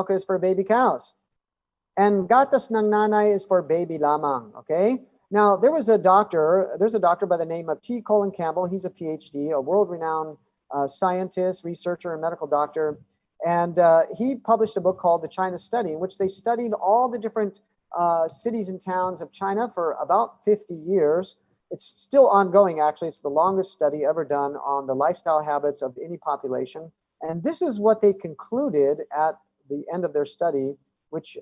is for baby cows. And gatas ng nanay is for baby lamang, okay? Now, there's a doctor by the name of T. Colin Campbell. He's a PhD, a world-renowned scientist, researcher, and medical doctor. And he published a book called The China Study, in which they studied all the different cities and towns of China for about 50 years. It's still ongoing, actually. It's the longest study ever done on the lifestyle habits of any population. And this is what they concluded at the end of their study, which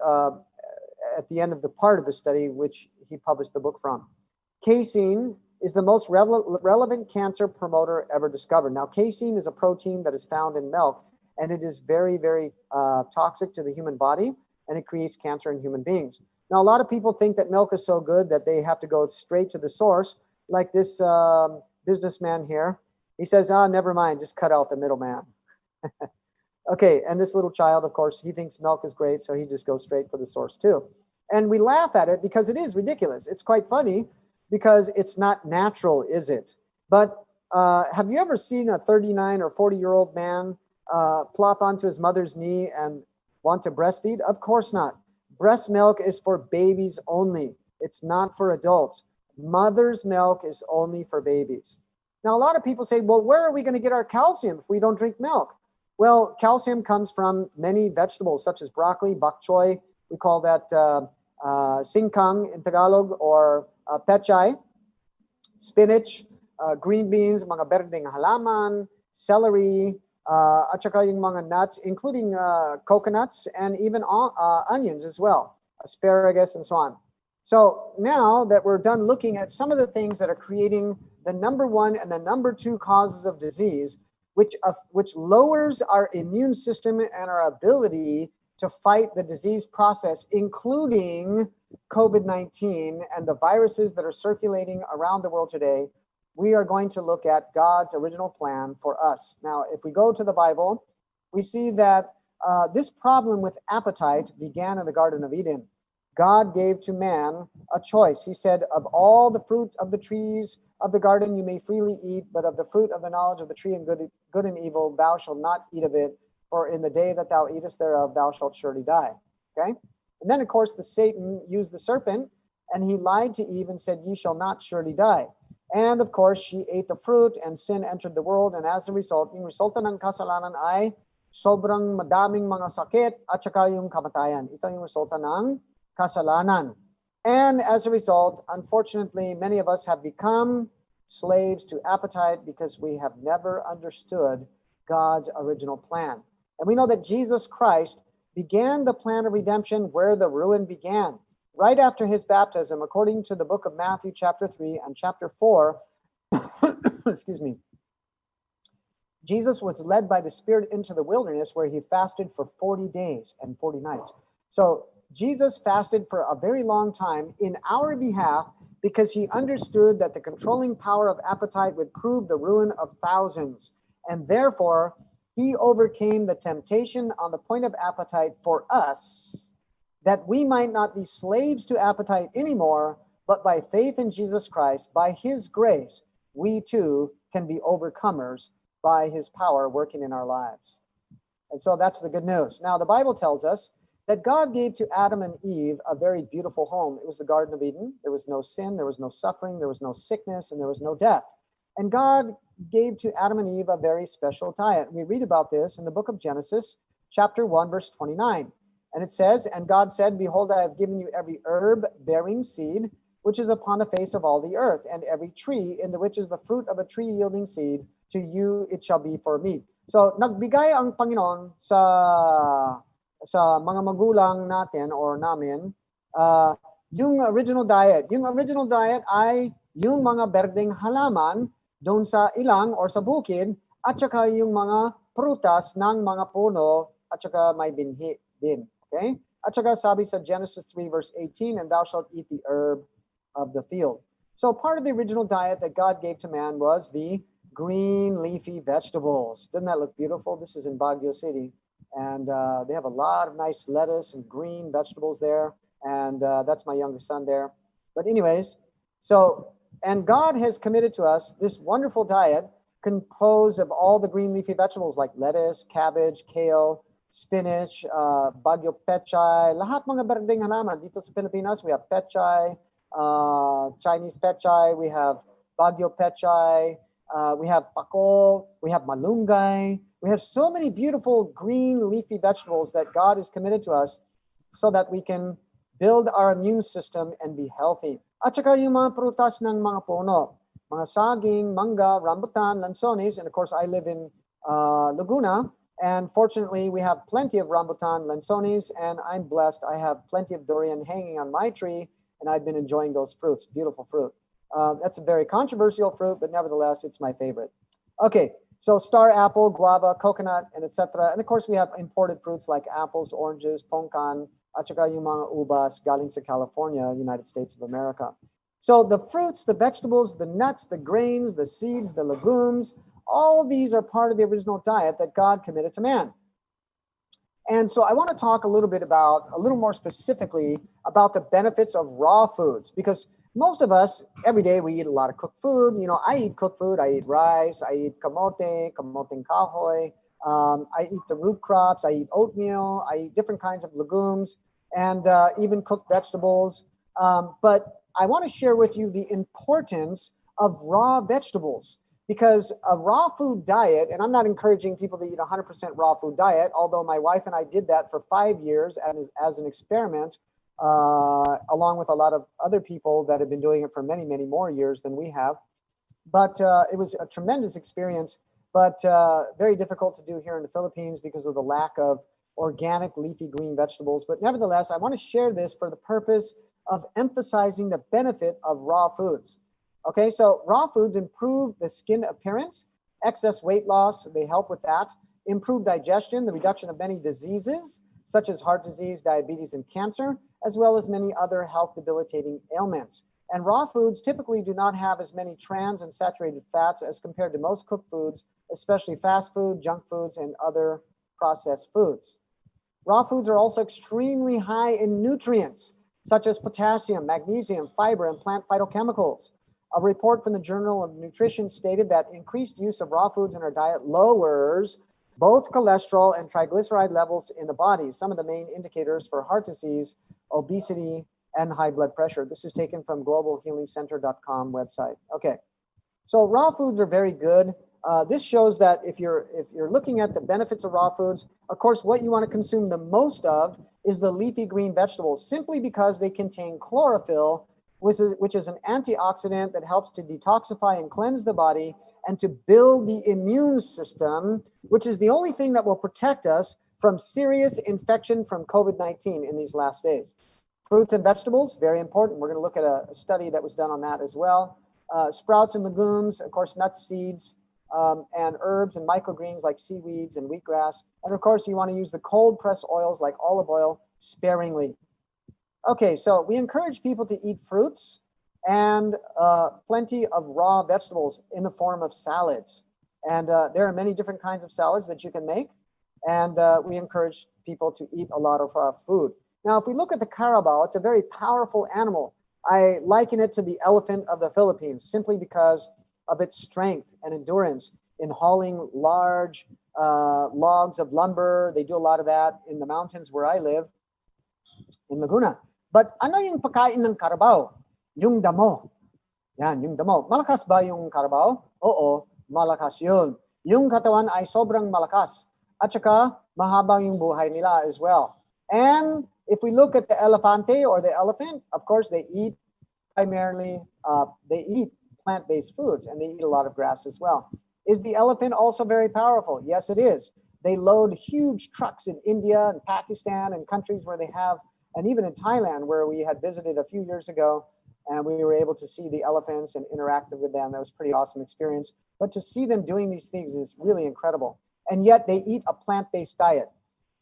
at the end of the part of the study, which he published the book from. Casein is the most relevant cancer promoter ever discovered. Now, casein is a protein that is found in milk, and it is very, very toxic to the human body, and it creates cancer in human beings. Now, a lot of people think that milk is so good that they have to go straight to the source, like this businessman here. He says, never mind, just cut out the middleman. Okay, and this little child, of course, he thinks milk is great, so he just goes straight for the source too. And we laugh at it because it is ridiculous. It's quite funny because it's not natural, is it? But have you ever seen a 39 or 40-year-old man plop onto his mother's knee and want to breastfeed? Of course not. Breast milk is for babies only. It's not for adults. Mother's milk is only for babies. Now, a lot of people say, well, where are we going to get our calcium if we don't drink milk? Well, calcium comes from many vegetables, such as broccoli, bok choy. We call that singkang in Tagalog, or pechay, spinach, green beans, mga berdeng halaman, celery, at saka yung mga nuts, including coconuts and even onions as well, asparagus and so on. So now that we're done looking at some of the things that are creating the number one and the number two causes of disease, which lowers our immune system and our ability to fight the disease process, including COVID-19 and the viruses that are circulating around the world today, we are going to look at God's original plan for us. Now, if we go to the Bible, we see that this problem with appetite began in the Garden of Eden. God gave to man a choice. He said, of all the fruit of the trees of the garden you may freely eat, but of the fruit of the knowledge of the tree and good and evil thou shalt not eat of it, for in the day that thou eatest thereof thou shalt surely die. Okay? And then, of course, Satan used the serpent, and he lied to Eve and said, ye shall not surely die. And, of course, she ate the fruit, and sin entered the world, and as a result, yung resulta ng kasalanan ay sobrang madaming mga sakit at saka yung kamatayan. Ito yung resulta ng kasalanan. And as a result, unfortunately, many of us have become slaves to appetite because we have never understood God's original plan. And we know that Jesus Christ began the plan of redemption where the ruin began. Right after his baptism, according to the book of Matthew chapter 3 and chapter 4, excuse me, Jesus was led by the Spirit into the wilderness where he fasted for 40 days and 40 nights. So Jesus fasted for a very long time in our behalf because he understood that the controlling power of appetite would prove the ruin of thousands. And therefore, he overcame the temptation on the point of appetite for us, that we might not be slaves to appetite anymore, but by faith in Jesus Christ, by his grace, we too can be overcomers by his power working in our lives. And so that's the good news. Now, the Bible tells us that God gave to Adam and Eve a very beautiful home. It was the Garden of Eden. There was no sin, there was no suffering, there was no sickness, and there was no death. And God gave to Adam and Eve a very special diet. We read about this in the book of Genesis, chapter 1, verse 29. And it says, and God said, behold, I have given you every herb bearing seed, which is upon the face of all the earth, and every tree in the which is the fruit of a tree yielding seed, to you it shall be for meat. So, nagbigay ang Panginoon sa mga magulang natin or namin, yung original diet. Yung original diet ay yung mga berdeng halaman doon sa ilang or sa bukid, at saka yung mga prutas ng mga puno, at saka may binhi din. Okay? At saka sabi sa Genesis 3 verse 18, and thou shalt eat the herb of the field. So part of the original diet that God gave to man was the green leafy vegetables. Doesn't that look beautiful? This is in Baguio City. And they have a lot of nice lettuce and green vegetables there. And that's my youngest son there. But anyways, and God has committed to us this wonderful diet composed of all the green leafy vegetables like lettuce, cabbage, kale, spinach, bagyo pechay, lahat mga berdeng halaman. Dito sa Pilipinas, we have pechay, Chinese pechay, we have bagyo pechay, we have pako, we have malunggay. We have so many beautiful green leafy vegetables that God has committed to us so that we can build our immune system and be healthy. At saka yung mga prutas ng mga puno, mga saging, mangga, rambutan, lansones, and of course I live in Laguna, and fortunately we have plenty of rambutan, lansones, and I'm blessed. I have plenty of durian hanging on my tree, and I've been enjoying those fruits. Beautiful fruit. That's a very controversial fruit, but nevertheless, it's my favorite. Okay, so star apple, guava, coconut, and etc. And of course, we have imported fruits like apples, oranges, pongkan, at saka yung mga ubas galing sa California, United States of America. So the fruits, the vegetables, the nuts, the grains, the seeds, the legumes, all these are part of the original diet that God committed to man. And so I want to talk a little bit about, a little more specifically, about the benefits of raw foods, because most of us, every day, we eat a lot of cooked food. You know, I eat cooked food. I eat rice. I eat kamoteng kahoy. I eat the root crops. I eat oatmeal. I eat different kinds of legumes and even cooked vegetables. But I want to share with you the importance of raw vegetables, because a raw food diet, and I'm not encouraging people to eat 100% raw food diet, although my wife and I did that for 5 years as an experiment, along with a lot of other people that have been doing it for many, many more years than we have. But it was a tremendous experience, but very difficult to do here in the Philippines because of the lack of organic leafy green vegetables. But nevertheless, I want to share this for the purpose of emphasizing the benefit of raw foods. Okay, so raw foods improve the skin appearance, excess weight loss, they help with that, improve digestion, the reduction of many diseases, such as heart disease, diabetes, and cancer, as well as many other health debilitating ailments. And raw foods typically do not have as many trans and saturated fats as compared to most cooked foods, especially fast food, junk foods, and other processed foods. Raw foods are also extremely high in nutrients, such as potassium, magnesium, fiber, and plant phytochemicals. A report from the Journal of Nutrition stated that increased use of raw foods in our diet lowers both cholesterol and triglyceride levels in the body, some of the main indicators for heart disease, obesity, and high blood pressure. This is taken from globalhealingcenter.com website. Okay, so raw foods are very good. This shows that if you're looking at the benefits of raw foods, of course, what you want to consume the most of is the leafy green vegetables, simply because they contain chlorophyll, which is an antioxidant that helps to detoxify and cleanse the body and to build the immune system, which is the only thing that will protect us from serious infection from COVID-19 in these last days. Fruits and vegetables, very important. We're going to look at a study that was done on that as well. Sprouts and legumes, of course, nuts, seeds, and herbs and microgreens like seaweeds and wheatgrass. And of course, you want to use the cold pressed oils like olive oil sparingly. Okay, so we encourage people to eat fruits and plenty of raw vegetables in the form of salads. And there are many different kinds of salads that you can make. And we encourage people to eat a lot of food. Now, if we look at the carabao, it's a very powerful animal. I liken it to the elephant of the Philippines simply because of its strength and endurance in hauling large logs of lumber. They do a lot of that in the mountains where I live, in Laguna. But ano yung pagkain ng carabao? Yung damo. Yan, yung damo. Malakas ba yung carabao? Oo, malakas yun. Yung katawan ay sobrang malakas. At saka, mahaba yung buhay nila as well. And if we look at the elefante or the elephant, of course, they eat primarily, they eat plant-based foods, and they eat a lot of grass as well. Is the elephant also very powerful? Yes, it is. They load huge trucks in India and Pakistan and countries where they have, and even in Thailand, where we had visited a few years ago, and we were able to see the elephants and interact with them. That was a pretty awesome experience. But to see them doing these things is really incredible. And yet they eat a plant-based diet.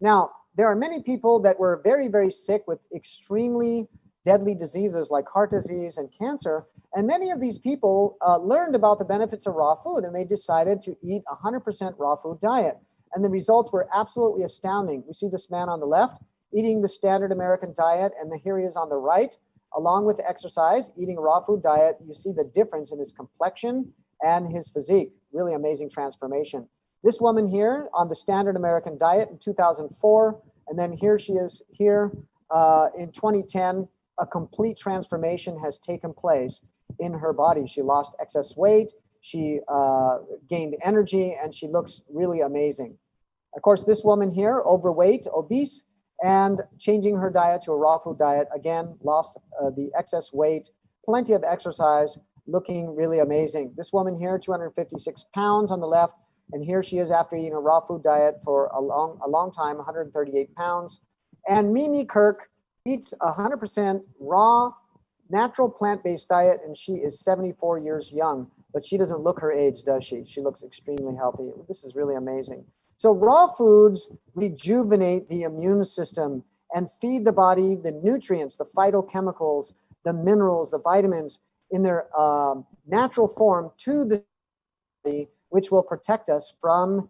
Now, there are many people that were very, very sick with extremely deadly diseases like heart disease and cancer. And many of these people learned about the benefits of raw food, and they decided to eat 100% raw food diet. And the results were absolutely astounding. We see this man on the left eating the standard American diet, and here he is on the right, along with exercise, eating a raw food diet. You see the difference in his complexion and his physique. Really amazing transformation. This woman here on the standard American diet in 2004, and then here she is here in 2010, a complete transformation has taken place in her body. She lost excess weight, she gained energy, and she looks really amazing. Of course, this woman here, overweight, obese, and changing her diet to a raw food diet, again, lost the excess weight, plenty of exercise, looking really amazing. This woman here, 256 pounds on the left, and here she is after eating a raw food diet for a long time, 138 pounds. And Mimi Kirk eats 100% raw, natural plant-based diet, and she is 74 years young, but she doesn't look her age, does she? She looks extremely healthy. This is really amazing. So raw foods rejuvenate the immune system and feed the body the nutrients, the phytochemicals, the minerals, the vitamins in their natural form to the body, which will protect us from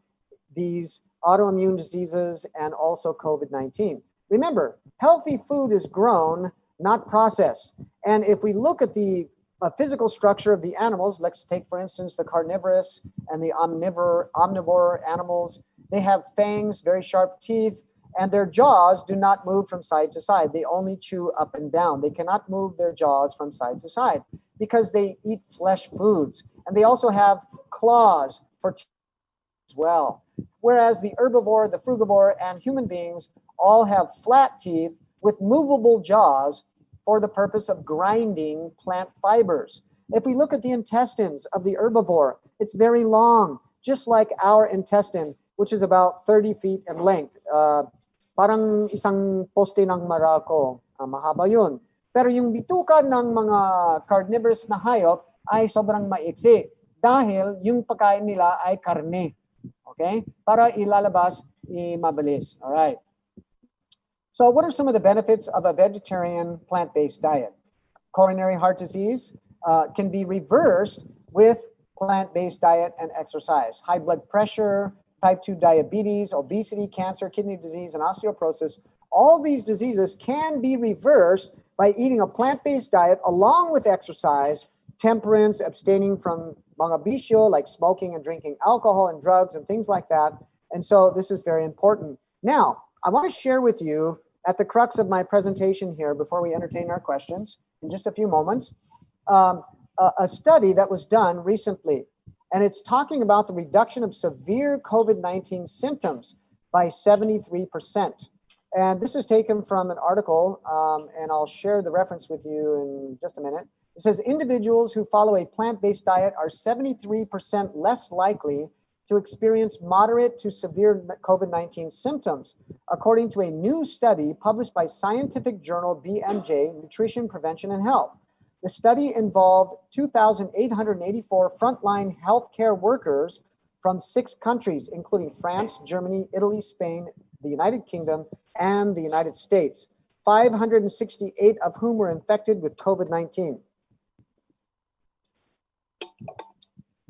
these autoimmune diseases and also COVID-19. Remember, healthy food is grown, not processed. And if we look at the physical structure of the animals, let's take, for instance, the carnivorous and the omnivore animals. They have fangs, very sharp teeth, and their jaws do not move from side to side. They only chew up and down. They cannot move their jaws from side to side because they eat flesh foods. And they also have claws for teeth as well. Whereas the herbivore, the frugivore, and human beings all have flat teeth with movable jaws for the purpose of grinding plant fibers. If we look at the intestines of the herbivore, it's very long, just like our intestine, which is about 30 feet in length. Parang isang poste ng Marako, mahaba yun. Pero yung bituka ng mga carnivorous na hayop ay sobrang maiksi dahil yung pagkain nila ay karne. Okay? Para ilalabas mabilis. All right. So what are some of the benefits of a vegetarian plant-based diet? Coronary heart disease can be reversed with plant-based diet and exercise. High blood pressure, type 2 diabetes, obesity, cancer, kidney disease, and osteoporosis. All these diseases can be reversed by eating a plant-based diet along with exercise, temperance, abstaining from mga bisyo like smoking and drinking alcohol and drugs and things like that. And so this is very important. Now, I want to share with you at the crux of my presentation here before we entertain our questions in just a few moments, a study that was done recently. And it's talking about the reduction of severe COVID-19 symptoms by 73%. And this is taken from an article, and I'll share the reference with you in just a minute. It says individuals who follow a plant-based diet are 73% less likely to experience moderate to severe COVID-19 symptoms, according to a new study published by scientific journal BMJ, Nutrition, Prevention, and Health. The study involved 2,884 frontline healthcare workers from 6 countries, including France, Germany, Italy, Spain, the United Kingdom, and the United States, 568 of whom were infected with COVID-19.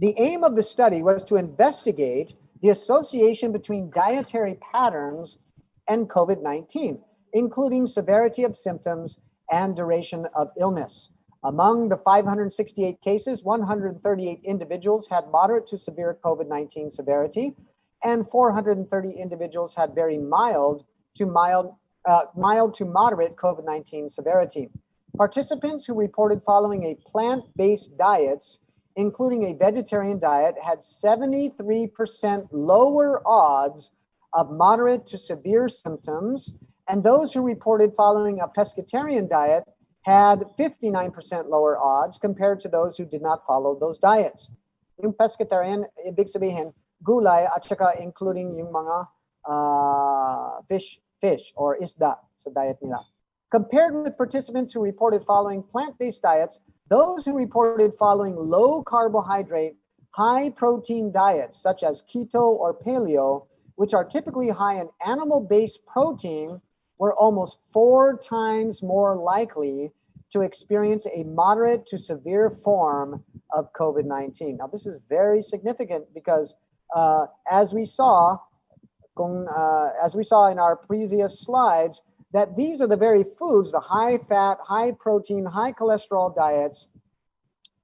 The aim of the study was to investigate the association between dietary patterns and COVID-19, including severity of symptoms and duration of illness. Among the 568 cases, 138 individuals had moderate to severe COVID-19 severity, and 430 individuals had very mild to moderate COVID-19 severity. Participants who reported following a plant-based diets, including a vegetarian diet, had 73% lower odds of moderate to severe symptoms, and those who reported following a pescatarian diet had 59% lower odds compared to those who did not follow those diets. Yung pescatarian, ibig sabihin, gulay at saka including yung mga fish or isda sa diet nila. Compared with participants who reported following plant-based diets, those who reported following low carbohydrate, high protein diets such as keto or paleo, which are typically high in animal-based protein, were almost 4 times more likely to experience a moderate to severe form of COVID-19. Now, this is very significant because as we saw in our previous slides, that these are the very foods, the high fat, high protein, high cholesterol diets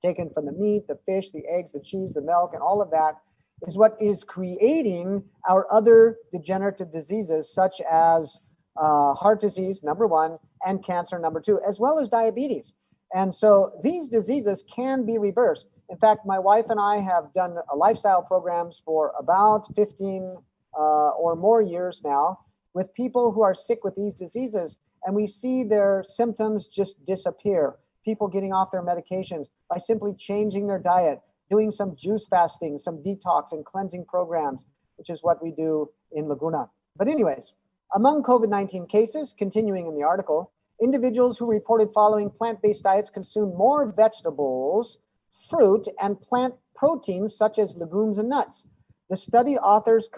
taken from the meat, the fish, the eggs, the cheese, the milk, and all of that. is what is creating our other degenerative diseases, such as heart disease, number one, and cancer, number two, as well as diabetes. And so these diseases can be reversed. In fact, my wife and I have done lifestyle programs for about 15 or more years now with people who are sick with these diseases, and we see their symptoms just disappear. People getting off their medications by simply changing their diet, doing some juice fasting, some detox and cleansing programs, which is what we do in Laguna. But anyways, among COVID-19 cases, continuing in the article, individuals who reported following plant-based diets consumed more vegetables, fruit, and plant proteins such as legumes and nuts. The study authors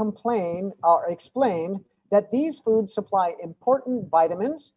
explained that these foods supply important vitamins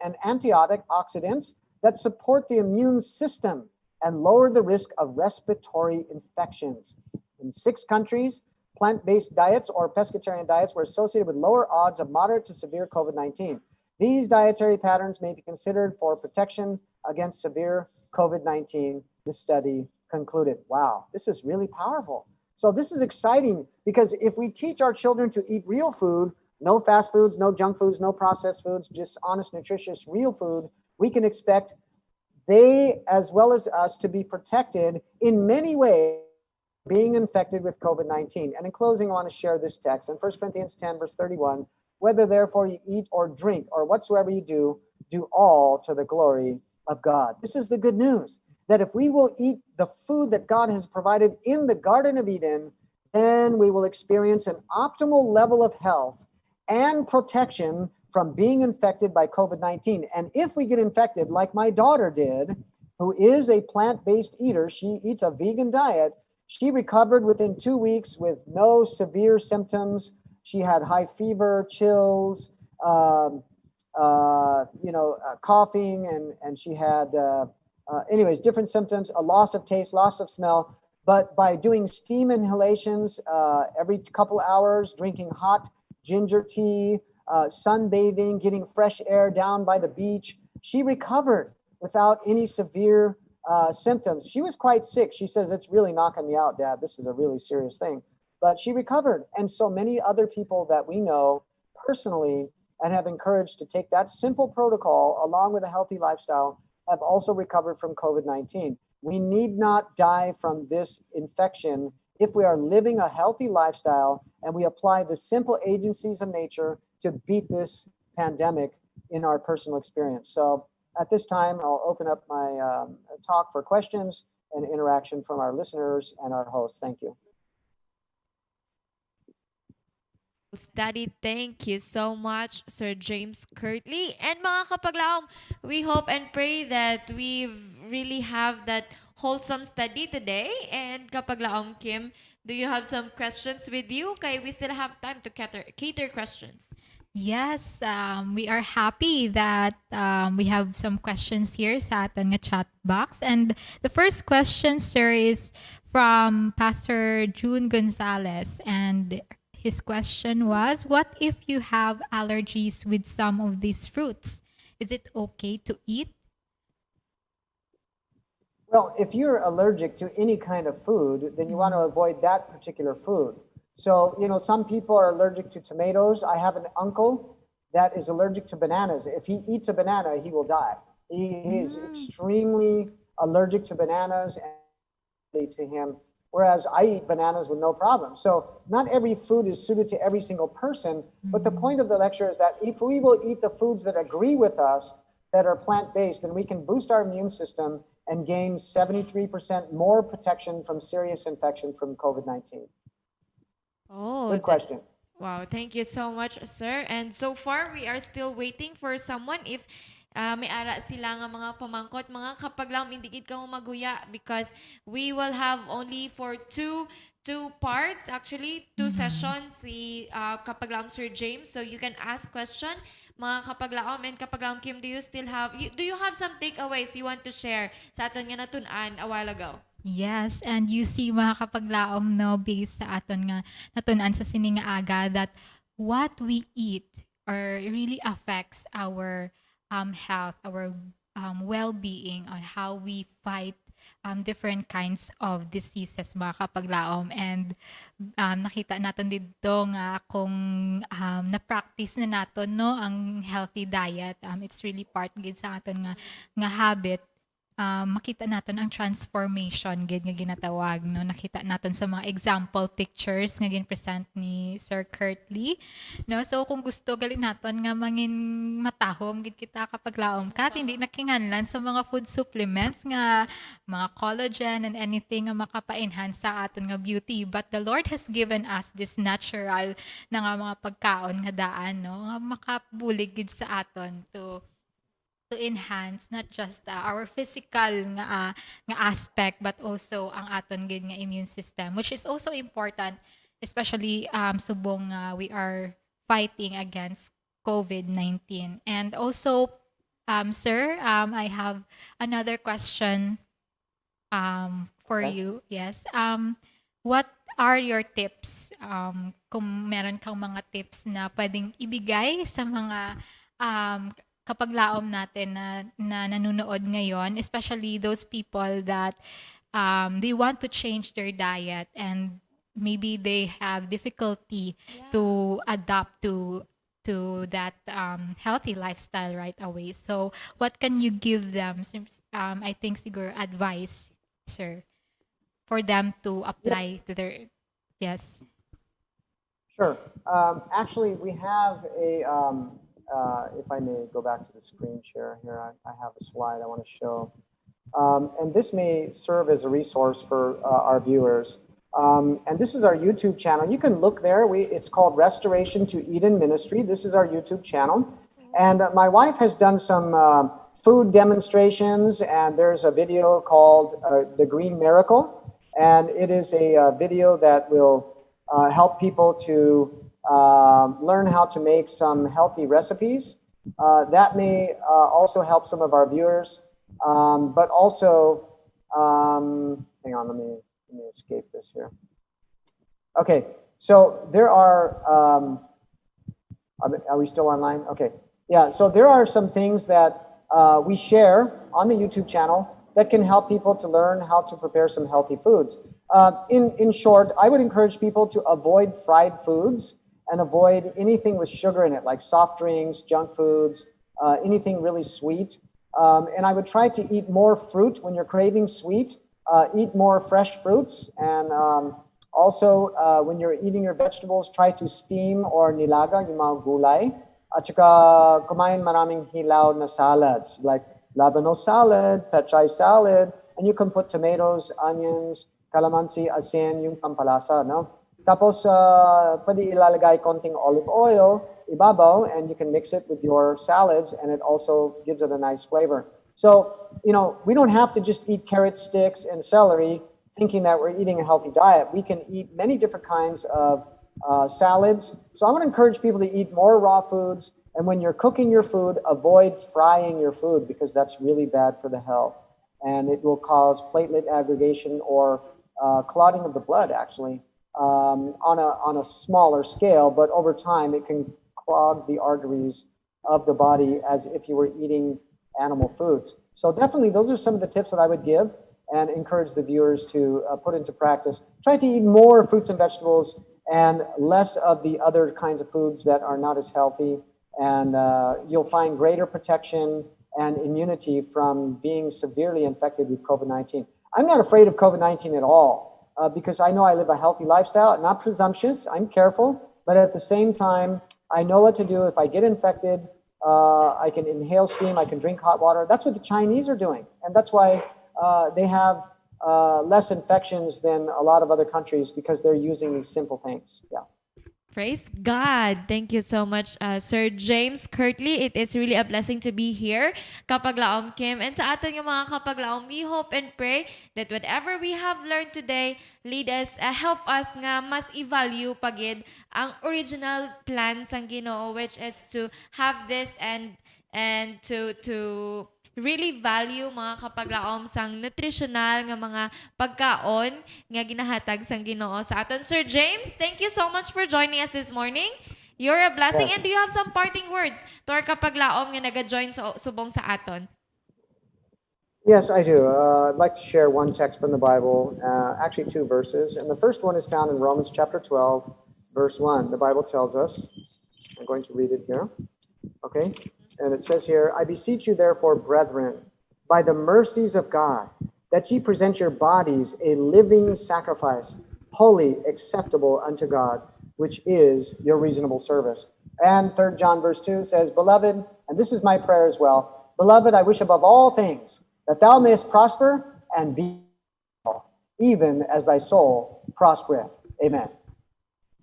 and antioxidants that support the immune system and lower the risk of respiratory infections. In 6 countries, plant-based diets or pescatarian diets were associated with lower odds of moderate to severe COVID-19. These dietary patterns may be considered for protection against severe COVID-19, the study concluded. Wow, this is really powerful. So this is exciting because if we teach our children to eat real food, no fast foods, no junk foods, no processed foods, just honest, nutritious, real food, we can expect they, as well as us, to be protected in many ways being infected with COVID-19. And in closing, I want to share this text in 1 Corinthians 10, verse 31, whether therefore you eat or drink or whatsoever you do, do all to the glory of God. This is the good news, that if we will eat the food that God has provided in the Garden of Eden, then we will experience an optimal level of health and protection from being infected by COVID-19. And if we get infected, like my daughter did, who is a plant-based eater, she eats a vegan diet, she recovered within 2 weeks with no severe symptoms. She had high fever, chills, coughing, and she had, anyways, different symptoms, a loss of taste, loss of smell. But by doing steam inhalations every couple hours, drinking hot ginger tea, sunbathing, getting fresh air down by the beach, she recovered without any severe symptoms. She was quite sick. She says, it's really knocking me out, Dad. This is a really serious thing. But she recovered. And so many other people that we know personally and have encouraged to take that simple protocol along with a healthy lifestyle have also recovered from COVID-19. We need not die from this infection if we are living a healthy lifestyle and we apply the simple agencies of nature to beat this pandemic in our personal experience. So at this time, I'll open up my talk for questions and interaction from our listeners and our hosts. Thank you. Study. Thank you so much, Sir James Kirtley. And mga kapaglaom, we hope and pray that we really have that wholesome study today. And kapaglaom Kim, do you have some questions with you? Kay we still have time to cater questions. Yes, we are happy that we have some questions here sa ating nga chat box. And the first question, sir, is from Pastor June Gonzalez. And his question was, what if you have allergies with some of these fruits? Is it okay to eat? Well, if you're allergic to any kind of food, then you want to avoid that particular food. So, some people are allergic to tomatoes. I have an uncle that is allergic to bananas. If he eats a banana, he will die. He is extremely allergic to bananas and to him, whereas I eat bananas with no problem. So not every food is suited to every single person, but the point of the lecture is that if we will eat the foods that agree with us, that are plant-based, then we can boost our immune system and gain 73% more protection from serious infection from COVID-19. Oh, Good question. Wow, thank you so much, sir. And so far, we are still waiting for someone if may ara sila nga mga pamangkot, mga kapag lang indikit ka mo maguya because we will have only for two parts, actually, two sessions, si kapag lang Sir James. So you can ask question, mga kapag laom, and kapag laom Kim, do you have some takeaways you want to share sa aton nga natun-an a while ago? Yes, and you see mga kapaglaom no based sa aton nga natunan sa sining nga aga that what we eat or really affects our health, our well-being on how we fight different kinds of diseases mga kapaglaom. And nakita natin dito nga kung na-practice na natin no ang healthy diet. It's really part gid sa aton nga habit. Makita natin ang transformation gid nga ginatawag no, nakita natin sa mga example pictures nga gin-present ni Sir Curtly no. So kung gusto gali naton nga mangin matahom gid kita kapag laom kat hindi nakinganlan sa mga food supplements nga mga collagen and anything nga makapa-enhance sa aton nga beauty, but the Lord has given us this natural na nga mga pagkaon nga daan no nga makabulig gid sa aton to enhance not just our physical nga aspect but also ang aton gid nga immune system, which is also important, especially subong we are fighting against COVID-19. And also sir, I have another question for Okay. you. Yes. What are your tips? Kung meron kang mga tips na pwedeng ibigay sa mga kapaglaom natin na nanonood ngayon, especially those people that they want to change their diet and maybe they have difficulty to adapt to that healthy lifestyle right away. So what can you give them? I think siguro advice, sir, for them to apply to their, yes. Sure. Actually, we have if I may go back to the screen share here, I have a slide I want to show. And this may serve as a resource for our viewers. And this is our YouTube channel. You can look there. It's called Restoration to Eden Ministry. This is our YouTube channel. And my wife has done some food demonstrations, and there's a video called The Green Miracle. And it is a video that will help people to learn how to make some healthy recipes. That may also help some of our viewers. But also, hang on, let me escape this here. Okay, so there are we still online? Okay, yeah, so there are some things that we share on the YouTube channel that can help people to learn how to prepare some healthy foods. In short, I would encourage people to avoid fried foods and avoid anything with sugar in it, like soft drinks, junk foods, anything really sweet. And I would try to eat more fruit when you're craving sweet. Eat more fresh fruits. And also, when you're eating your vegetables, try to steam or nilaga yung mga gulay. At saka kumain maraming hilaw na salads, like labano salad, pechay salad, and you can put tomatoes, onions, calamansi, asin, yung pampalasa, no? Tapos, pwede ilalagay konting olive oil, ibabaw, and you can mix it with your salads, and it also gives it a nice flavor. So, we don't have to just eat carrot sticks and celery thinking that we're eating a healthy diet. We can eat many different kinds of salads. So I want to encourage people to eat more raw foods. And when you're cooking your food, avoid frying your food because that's really bad for the health. And it will cause platelet aggregation or clotting of the blood, actually, on a smaller scale. But over time, it can clog the arteries of the body as if you were eating animal foods. So definitely, those are some of the tips that I would give and encourage the viewers to put into practice. Try to eat more fruits and vegetables and less of the other kinds of foods that are not as healthy. And you'll find greater protection and immunity from being severely infected with COVID-19. I'm not afraid of COVID-19 at all because I know I live a healthy lifestyle, not presumptuous. I'm careful, but at the same time, I know what to do if I get infected. I can inhale steam, I can drink hot water. That's what the Chinese are doing. And that's why they have less infections than a lot of other countries because they're using these simple things. Yeah. Praise God. Thank you so much, Sir James Curtly. It is really a blessing to be here, Kapaglaom Kim. And sa aton yung mga kapaglaom, we hope and pray that whatever we have learned today, lead us, help us nga mas i-value pagid ang original plan sang Ginoo, which is to have this and to really value mga kapaglaom sang nutritional nga mga pagkaon nga ginahatag sang Ginoo sa aton. Sir James, thank you so much for joining us this morning. You're a blessing. Yeah. And do you have some parting words to our kapaglaom nga naga-join sa subong sa aton? Yes, I do. I'd like to share one text from the Bible, actually two verses. And the first one is found in Romans chapter 12, verse 1. The Bible tells us, I'm going to read it here. Okay? And it says here, I beseech you, therefore, brethren, by the mercies of God, that ye present your bodies a living sacrifice, holy, acceptable unto God, which is your reasonable service. And 3 John verse 2 says, Beloved, and this is my prayer as well, Beloved, I wish above all things that thou mayest prosper and be well, even as thy soul prospereth. Amen.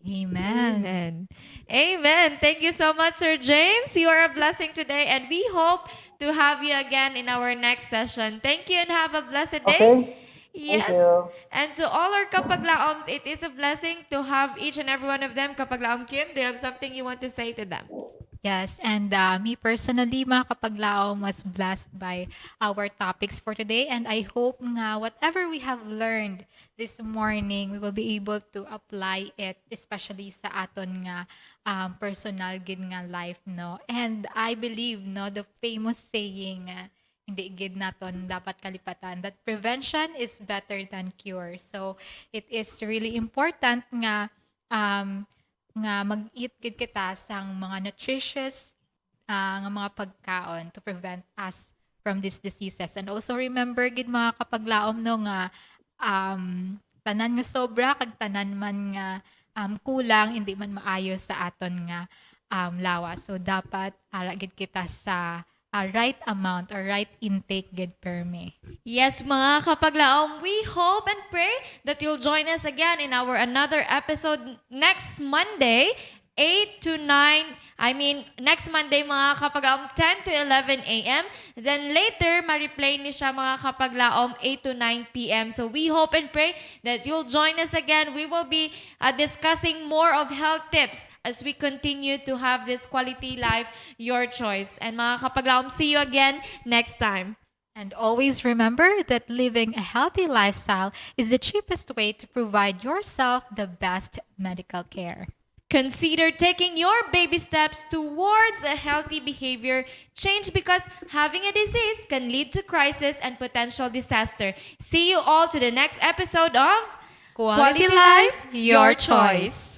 Amen. Amen. Amen. Thank you so much, Sir James. You are a blessing today, and we hope to have you again in our next session. Thank you and have a blessed day. Okay? Thank Yes. you. And to all our kapaglaoms, it is a blessing to have each and every one of them. Kapaglaom Kim, do you have something you want to say to them? Yes, and me personally, mga kapaglaom, was blessed by our topics for today. And I hope nga whatever we have learned this morning, we will be able to apply it, especially sa aton nga personal gid nga life, no? And I believe, no, the famous saying, hindi gid naton dapat kalipatan, that prevention is better than cure. So it is really important nga mag-eat gid kita sang mga nutritious nga mga pagkaon to prevent us from these diseases. And also remember gid mga kapaglaom, no, nga tanan nga sobra kag tanan man nga kulang, hindi man maayo sa aton nga lawas. So dapat ara gid kita sa right amount or right intake gid per me. Yes, mga kapaglaom, we hope and pray that you'll join us again in our another episode next Monday, 8 to 9, next Monday mga kapaglaom, 10 to 11 a.m. Then later, ma-replay ni siya mga kapaglaom, 8 to 9 p.m. So we hope and pray that you'll join us again. We will be discussing more of health tips as we continue to have this quality life, your choice. And mga kapaglaom, see you again next time. And always remember that living a healthy lifestyle is the cheapest way to provide yourself the best medical care. Consider taking your baby steps towards a healthy behavior change, because having a disease can lead to crisis and potential disaster. See you all to the next episode of Quality life, your choice.